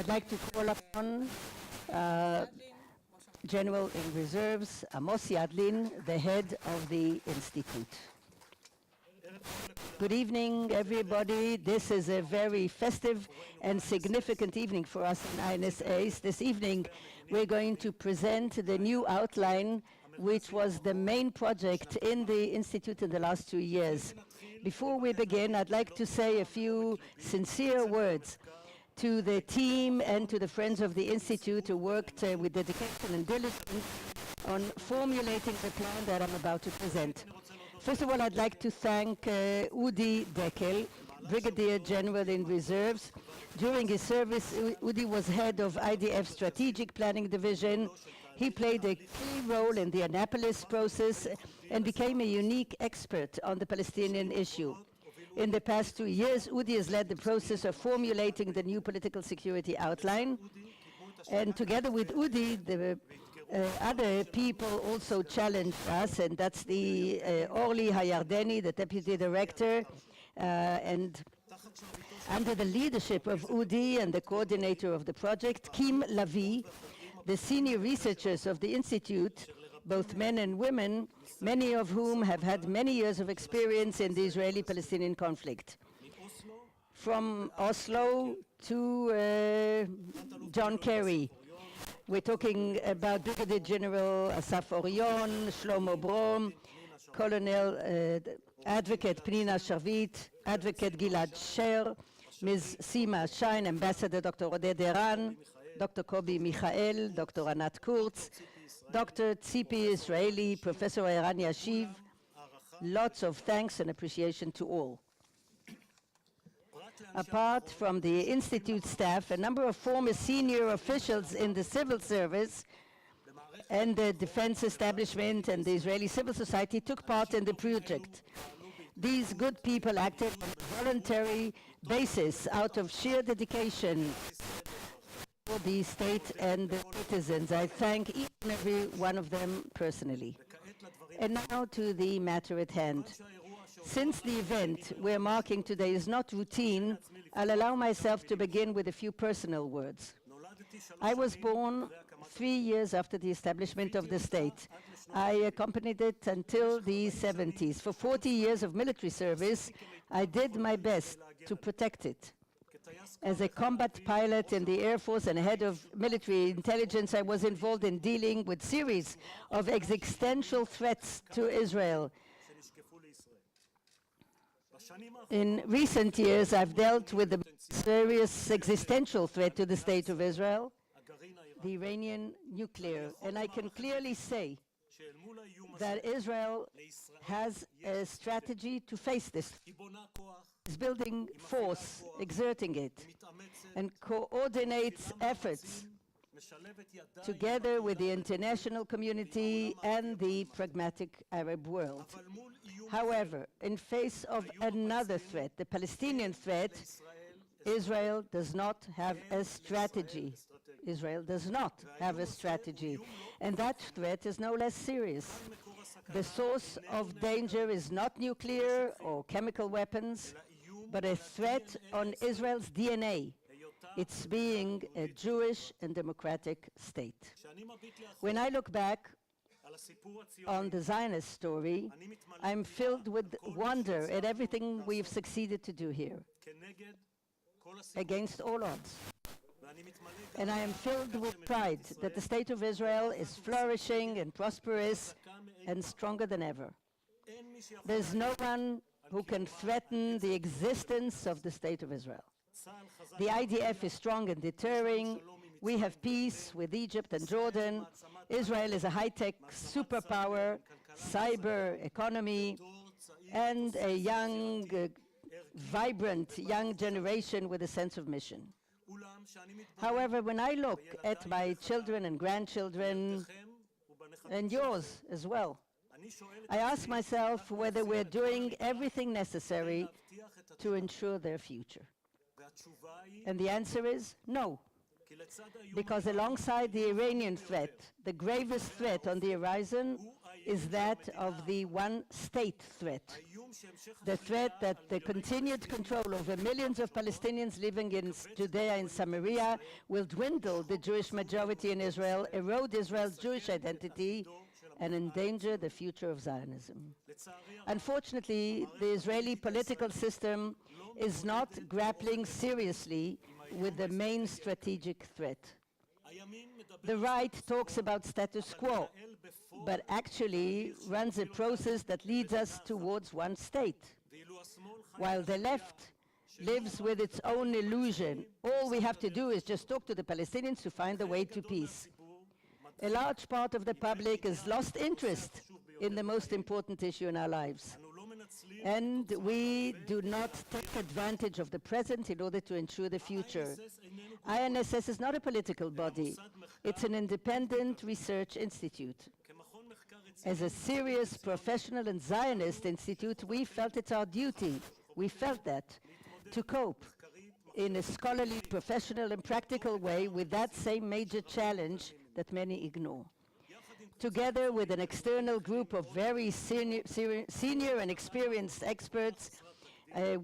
I'd like to call upon General in Reserves, Amos Yadlin, the head of the Institute. Good evening, everybody. This is a very festive and significant evening for us in INSS. This evening, we're going to present the new outline, which was the main project in the Institute in the last 2 years. Before we begin, I'd like to say a few sincere words to the team and to the friends of the Institute who worked with dedication and diligence on formulating the plan that I'm about to present. First of all, I'd like to thank Udi Dekel, Brigadier General in Reserves. During his service, Udi was head of IDF Strategic Planning Division. He played a key role in the Annapolis process and became a unique expert on the Palestinian issue. In the past 2 years, Udi has led the process of formulating the new political security outline. And together with Udi, the other people also challenged us, and that's the Orly Hayardeni, the deputy director, and under the leadership of Udi and the coordinator of the project, Kim Lavi, the senior researchers of the Institute, both men and women, many of whom have had many years of experience in the Israeli-Palestinian conflict. From Oslo to John Kerry. We're talking about Brigadier General Asaf Orion, Shlomo Brom, Colonel Advocate Pnina Sharvit, Advocate Gilad Sher, Ms. Sima Shine, Ambassador Dr. Oded Eran, Dr. Kobi Michael, Dr. Anat Kurtz, Dr. Tzipi Israeli, Professor Eran Yashiv. Lots of thanks and appreciation to all. Apart from the Institute staff, a number of former senior officials in the civil service and the defense establishment and the Israeli civil society took part in the project. These good people acted on a voluntary basis out of sheer dedication for the state and the citizens. I thank each and every one of them personally. And now to the matter at hand. Since the event we're marking today is not routine, I'll allow myself to begin with a few personal words. I was born 3 years after the establishment of the state. I accompanied it until the 70s. For 40 years of military service, I did my best to protect it. As a combat pilot in the Air Force and head of military intelligence, I was involved in dealing with series of existential threats to Israel. In recent years, I've dealt with the serious existential threat to the state of Israel, the Iranian nuclear, and I can clearly say that Israel has a strategy to face this. It's building force, exerting it, and coordinates efforts together with the international community and the pragmatic Arab world. However, in face of another threat, the Palestinian threat, Israel does not have a strategy. Israel does not have a strategy, and that threat is no less serious. The source of danger is not nuclear or chemical weapons, but a threat on Israel's DNA, its being a Jewish and democratic state. When I look back on the Zionist story, I'm filled with wonder at everything we've succeeded to do here, against all odds. And I am filled with pride that the state of Israel is flourishing and prosperous and stronger than ever. There's no one who can threaten the existence of the state of Israel. The IDF is strong and deterring. We have peace with Egypt and Jordan. Israel is a high-tech superpower, cyber economy, and a young, vibrant young generation with a sense of mission. However, when I look at my children and grandchildren, and yours as well, I ask myself whether we're doing everything necessary to ensure their future. And the answer is no. Because alongside the Iranian threat, the gravest threat on the horizon is that of the one-state threat. The threat that the continued control over millions of Palestinians living in Judea and Samaria will dwindle the Jewish majority in Israel, erode Israel's Jewish identity, and endanger the future of Zionism. Unfortunately, the Israeli political system is not grappling seriously with the main strategic threat. The right talks about status quo, but actually runs a process that leads us towards one state, while the left lives with its own illusion. All we have to do is just talk to the Palestinians to find a way to peace. A large part of the public has lost interest in the most important issue in our lives. And we do not take advantage of the present in order to ensure the future. INSS is not a political body. It's an independent research institute. As a serious, professional, and Zionist institute, we felt it's our duty, to cope in a scholarly, professional, and practical way with that same major challenge that many ignore. Together with an external group of very senior and experienced experts,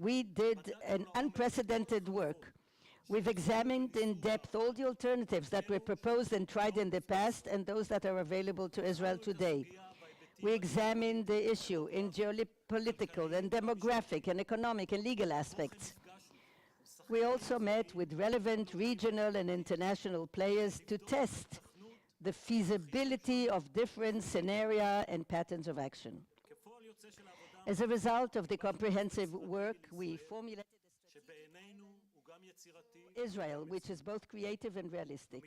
we did an unprecedented work. We've examined in depth all the alternatives that were proposed and tried in the past and those that are available to Israel today. We examined the issue in geopolitical and demographic and economic and legal aspects. We also met with relevant regional and international players to test the feasibility of different scenarios and patterns of action. As a result of the comprehensive work, we formulated a strategy for Israel, which is both creative and realistic.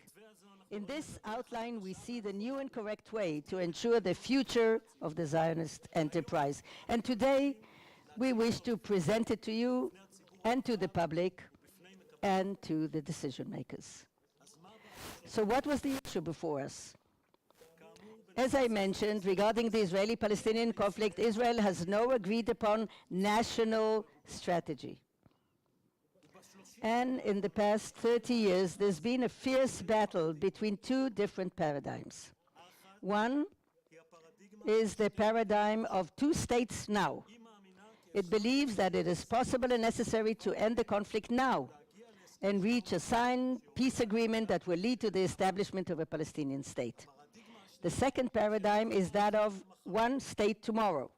In this outline, we see the new and correct way to ensure the future of the Zionist enterprise. And today, we wish to present it to you and to the public and to the decision makers. So what was the issue before us? As I mentioned, regarding the Israeli-Palestinian conflict, Israel has no agreed upon national strategy. And in the past 30 years, there's been a fierce battle between two different paradigms. One is the paradigm of two states now. It believes that it is possible and necessary to end the conflict now and reach a signed peace agreement that will lead to the establishment of a Palestinian state. The second paradigm is that of one state tomorrow.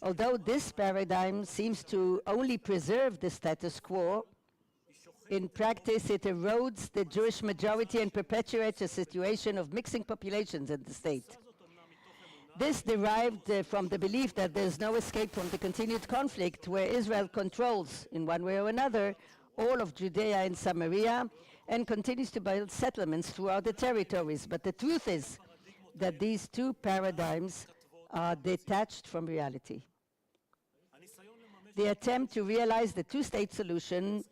Although this paradigm seems to only preserve the status quo, in practice it erodes the Jewish majority and perpetuates a situation of mixing populations in the state. This derived from the belief that there's no escape from the continued conflict where Israel controls, in one way or another, all of Judea and Samaria, and continues to build settlements throughout the territories. But the truth is that these two paradigms are detached from reality. The attempt to realize the two-state solution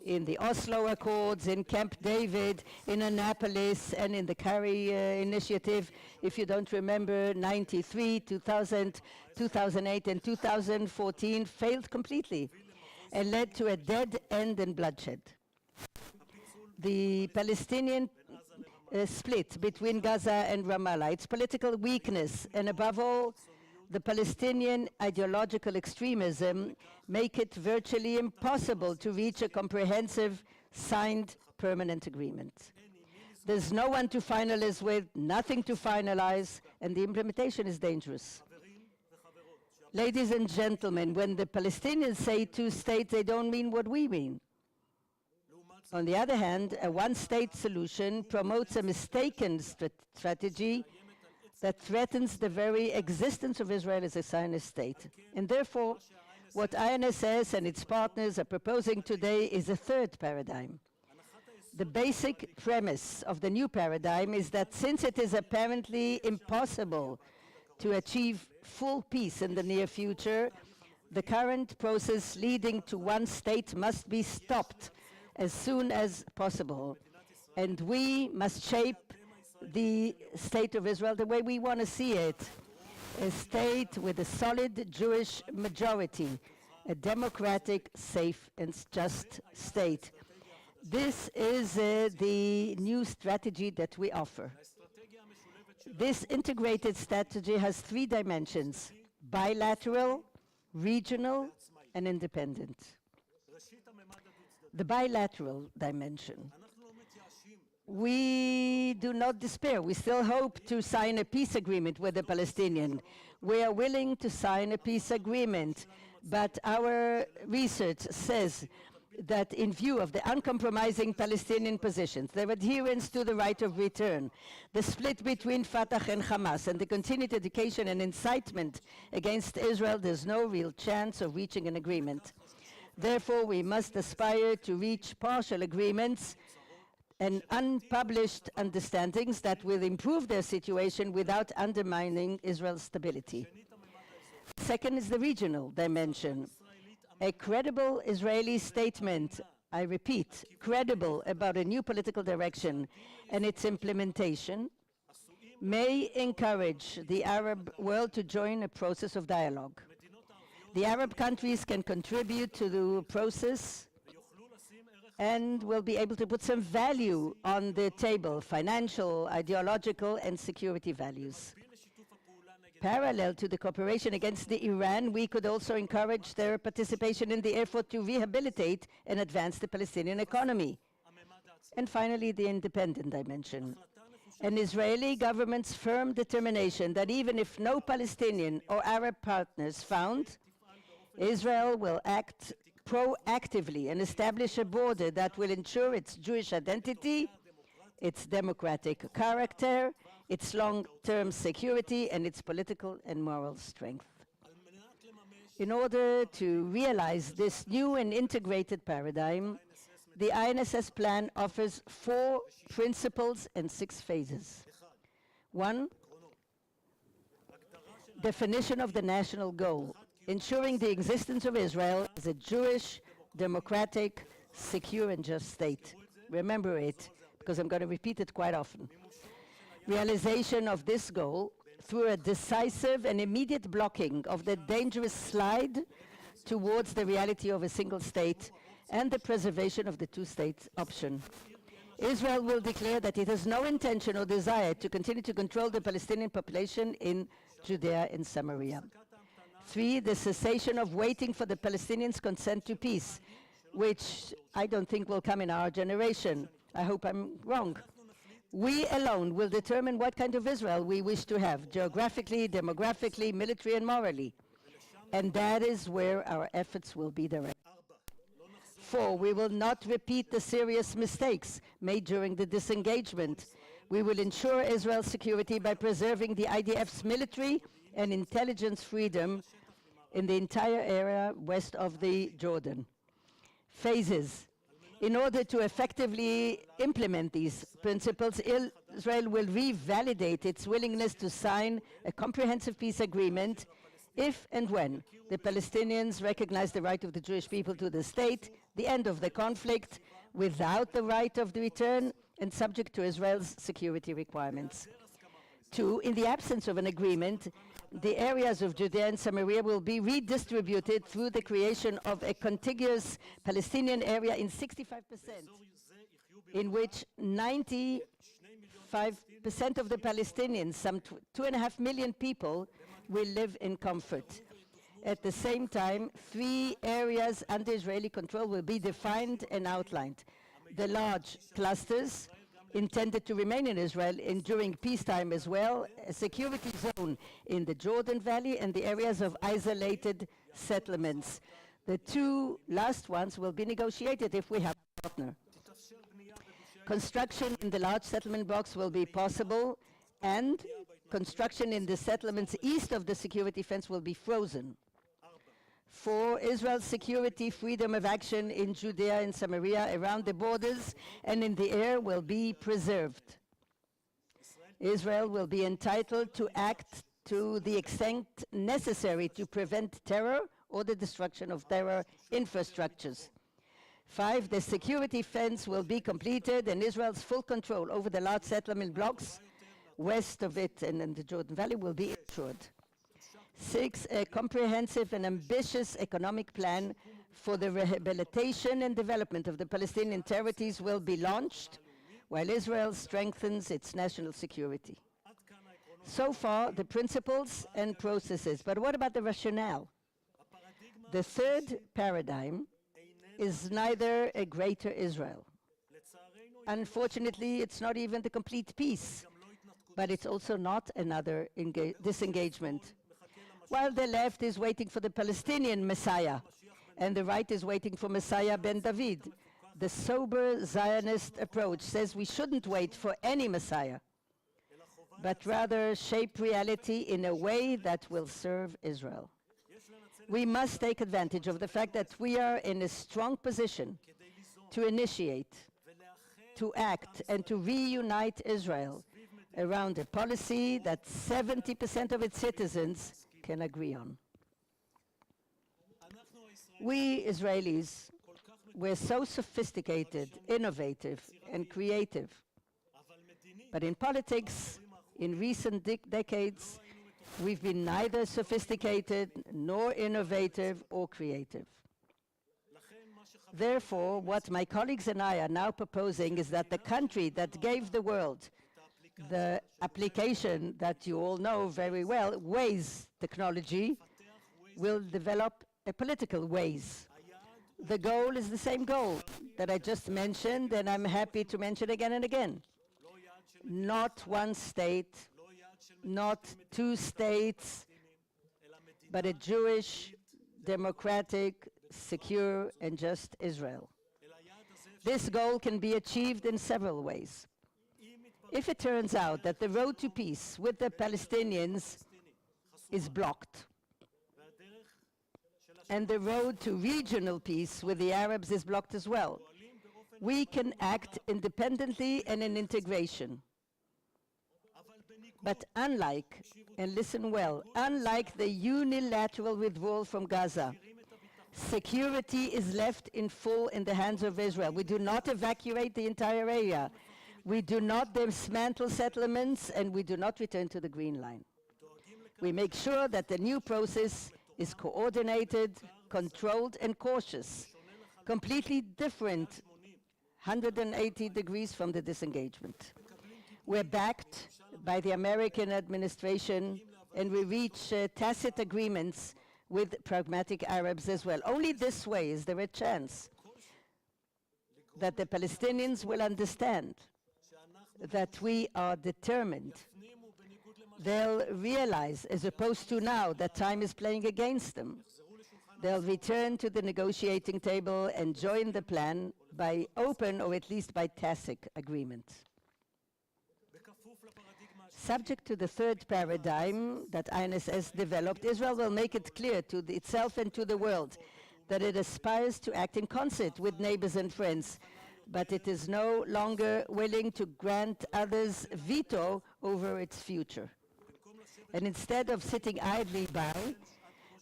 in the Oslo Accords, in Camp David, in Annapolis, and in the Kerry Initiative, if you don't remember, 93, 2000, 2008, and 2014, failed completely and led to a dead end and bloodshed. The Palestinian split between Gaza and Ramallah, its political weakness, and above all, the Palestinian ideological extremism make it virtually impossible to reach a comprehensive, signed, permanent agreement. There's no one to finalize with, nothing to finalize, and the implementation is dangerous. Ladies and gentlemen, when the Palestinians say two states, they don't mean what we mean. On the other hand, a one-state solution promotes a mistaken strategy that threatens the very existence of Israel as a Zionist state. And therefore, what INSS and its partners are proposing today is a third paradigm. The basic premise of the new paradigm is that since it is apparently impossible to achieve full peace in the near future, the current process leading to one state must be stopped as soon as possible. And we must shape the state of Israel the way we want to see it, a state with a solid Jewish majority, a democratic, safe, and just state. This is the new strategy that we offer. This integrated strategy has three dimensions: bilateral, regional, and independent. The bilateral dimension. We do not despair. We still hope to sign a peace agreement with the Palestinians. We are willing to sign a peace agreement, but our research says that in view of the uncompromising Palestinian positions, their adherence to the right of return, the split between Fatah and Hamas, and the continued education and incitement against Israel, there's no real chance of reaching an agreement. Therefore, we must aspire to reach partial agreements and unpublished understandings that will improve their situation without undermining Israel's stability. Second is the regional dimension. A credible Israeli statement, I repeat, credible, about a new political direction and its implementation may encourage the Arab world to join a process of dialogue. The Arab countries can contribute to the process and will be able to put some value on the table: financial, ideological, and security values. Parallel to the cooperation against Iran, we could also encourage their participation in the effort to rehabilitate and advance the Palestinian economy. And finally, the independent dimension. An Israeli government's firm determination that even if no Palestinian or Arab partners found, Israel will act proactively and establish a border that will ensure its Jewish identity, its democratic character, its long-term security, and its political and moral strength. In order to realize this new and integrated paradigm, the INSS plan offers 4 principles and 6 phases. 1, definition of the national goal, ensuring the existence of Israel as a Jewish, democratic, secure, and just state. Remember it, because I'm going to repeat it quite often. Realization of this goal through a decisive and immediate blocking of the dangerous slide towards the reality of a single state and the preservation of the two-state option. Israel will declare that it has no intention or desire to continue to control the Palestinian population in Judea and Samaria. 3, the cessation of waiting for the Palestinians' consent to peace, which I don't think will come in our generation. I hope I'm wrong. We alone will determine what kind of Israel we wish to have, geographically, demographically, military, and morally. And that is where our efforts will be directed. 4, we will not repeat the serious mistakes made during the disengagement. We will ensure Israel's security by preserving the IDF's military and intelligence freedom in the entire area west of the Jordan. Phases. In order to effectively implement these principles, Israel will revalidate its willingness to sign a comprehensive peace agreement if and when the Palestinians recognize the right of the Jewish people to the state, the end of the conflict without the right of the return, and subject to Israel's security requirements. 2, in the absence of an agreement, the areas of Judea and Samaria will be redistributed through the creation of a contiguous Palestinian area in 65%, in which 95% of the Palestinians, some 2.5 million people, will live in comfort. At the same time, 3 areas under Israeli control will be defined and outlined. The large clusters intended to remain in Israel during peacetime as well, a security zone in the Jordan Valley, and the areas of isolated settlements. The 2 last ones will be negotiated if we have a partner. Construction in the large settlement blocks will be possible, and construction in the settlements east of the security fence will be frozen. 4, Israel's security, freedom of action in Judea and Samaria around the borders and in the air will be preserved. Israel will be entitled to act to the extent necessary to prevent terror or the destruction of terror infrastructures. 5, the security fence will be completed and Israel's full control over the large settlement blocks west of it and in the Jordan Valley will be ensured. 6, a comprehensive and ambitious economic plan for the rehabilitation and development of the Palestinian territories will be launched, while Israel strengthens its national security. So far, the principles and processes. But what about the rationale? The third paradigm is neither a greater Israel. Unfortunately, it's not even the complete peace, but it's also not another disengagement. While the left is waiting for the Palestinian Messiah, and the right is waiting for Messiah ben David, the sober Zionist approach says we shouldn't wait for any Messiah, but rather shape reality in a way that will serve Israel. We must take advantage of the fact that we are in a strong position to initiate, to act, and to reunite Israel around a policy that 70% of its citizens can agree on. We Israelis were so sophisticated, innovative, and creative. But in politics, in recent decades, we've been neither sophisticated, nor innovative, or creative. Therefore, what my colleagues and I are now proposing is that the country that gave the world the application that you all know very well, Waze technology, will develop a political Waze. The goal is the same goal that I just mentioned, and I'm happy to mention again and again. Not one state, not two states, but a Jewish, democratic, secure, and just Israel. This goal can be achieved in several ways. If it turns out that the road to peace with the Palestinians is blocked, and the road to regional peace with the Arabs is blocked as well, we can act independently and in integration. But unlike, and listen well, unlike the unilateral withdrawal from Gaza, security is left in full in the hands of Israel. We do not evacuate the entire area. We do not dismantle settlements, and we do not return to the Green Line. We make sure that the new process is coordinated, controlled, and cautious, completely different, 180 degrees from the disengagement. We're backed by the American administration, and we reach tacit agreements with pragmatic Arabs as well. Only this way is there a chance that the Palestinians will understand that we are determined. They'll realize, as opposed to now, that time is playing against them. They'll return to the negotiating table and join the plan by open or at least by tacit agreement. Subject to the third paradigm that INSS developed, Israel will make it clear to itself and to the world that it aspires to act in concert with neighbors and friends, but it is no longer willing to grant others veto over its future. And instead of sitting idly by,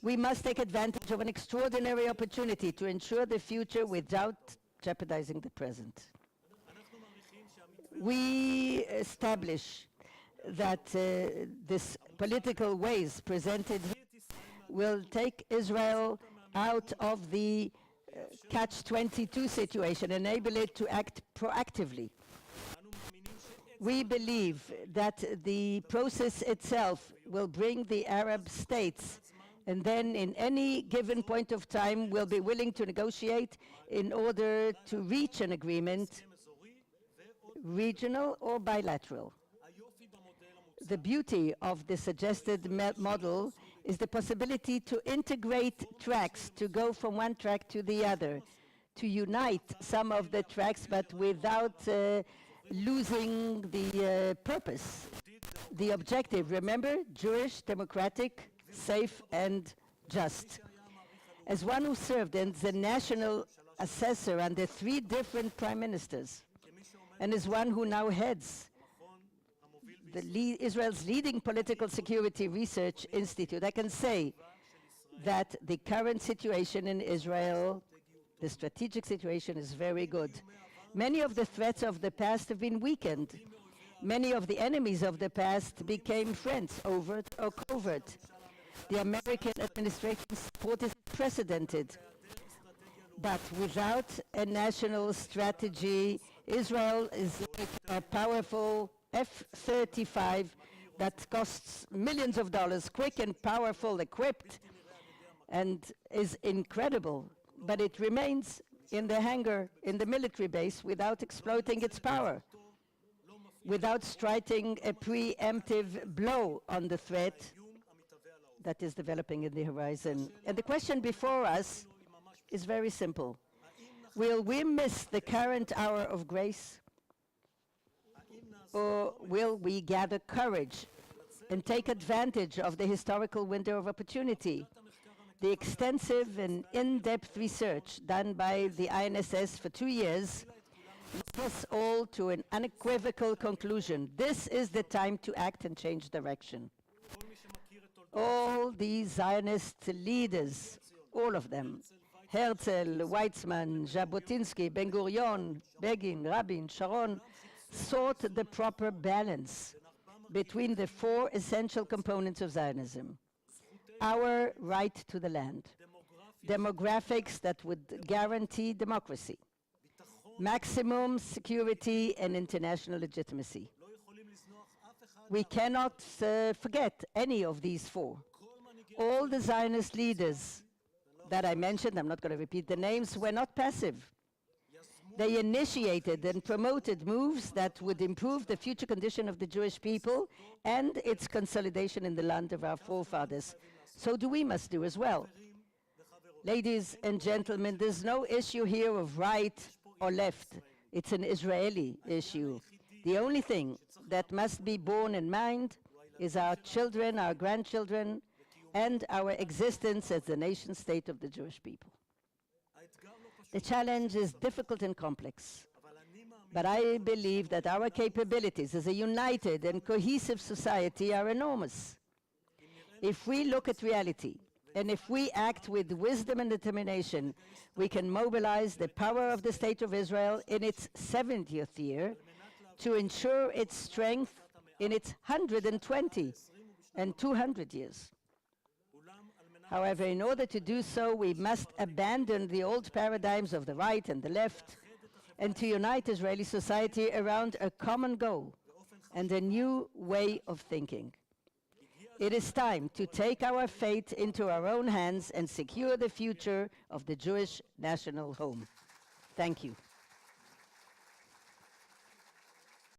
we must take advantage of an extraordinary opportunity to ensure the future without jeopardizing the present. We establish that this political ways presented will take Israel out of the catch-22 situation, enable it to act proactively. We believe that the process itself will bring the Arab states, and then in any given point of time will be willing to negotiate in order to reach an agreement, regional or bilateral. The beauty of the suggested model is the possibility to integrate tracks, to go from one track to the other, to unite some of the tracks, but without losing the purpose, the objective. Remember, Jewish, democratic, safe, and just. As one who served as the national assessor under 3 different prime ministers, and as one who now heads Israel's leading political security research institute, I can say that the current situation in Israel, the strategic situation, is very good. Many of the threats of the past have been weakened. Many of the enemies of the past became friends, overt or covert. The American administration's support is unprecedented. But without a national strategy, Israel is like a powerful F-35 that costs millions of dollars, quick and powerful, equipped, and is incredible, but it remains in the hangar in the military base without exploiting its power, without striking a preemptive blow on the threat that is developing in the horizon. And the question before us is very simple. Will we miss the current hour of grace? Or will we gather courage and take advantage of the historical window of opportunity? The extensive and in-depth research done by the INSS for 2 years led us all to an unequivocal conclusion. This is the time to act and change direction. All these Zionist leaders, all of them, Herzl, Weizmann, Jabotinsky, Ben-Gurion, Begin, Rabin, Sharon, sought the proper balance between the 4 essential components of Zionism. Our right to the land, demographics that would guarantee democracy, maximum security and international legitimacy. We cannot forget any of these 4. All the Zionist leaders that I mentioned, I'm not going to repeat the names, were not passive. They initiated and promoted moves that would improve the future condition of the Jewish people and its consolidation in the land of our forefathers. So we must do as well. Ladies and gentlemen, there's no issue here of right or left. It's an Israeli issue. The only thing that must be borne in mind is our children, our grandchildren, and our existence as the nation state of the Jewish people. The challenge is difficult and complex, but I believe that our capabilities as a united and cohesive society are enormous. If we look at reality, and if we act with wisdom and determination, we can mobilize the power of the State of Israel in its 70th year to ensure its strength in its 120 and 200 years. However, in order to do so, we must abandon the old paradigms of the right and the left and to unite Israeli society around a common goal and a new way of thinking. It is time to take our fate into our own hands and secure the future of the Jewish national home. Thank you.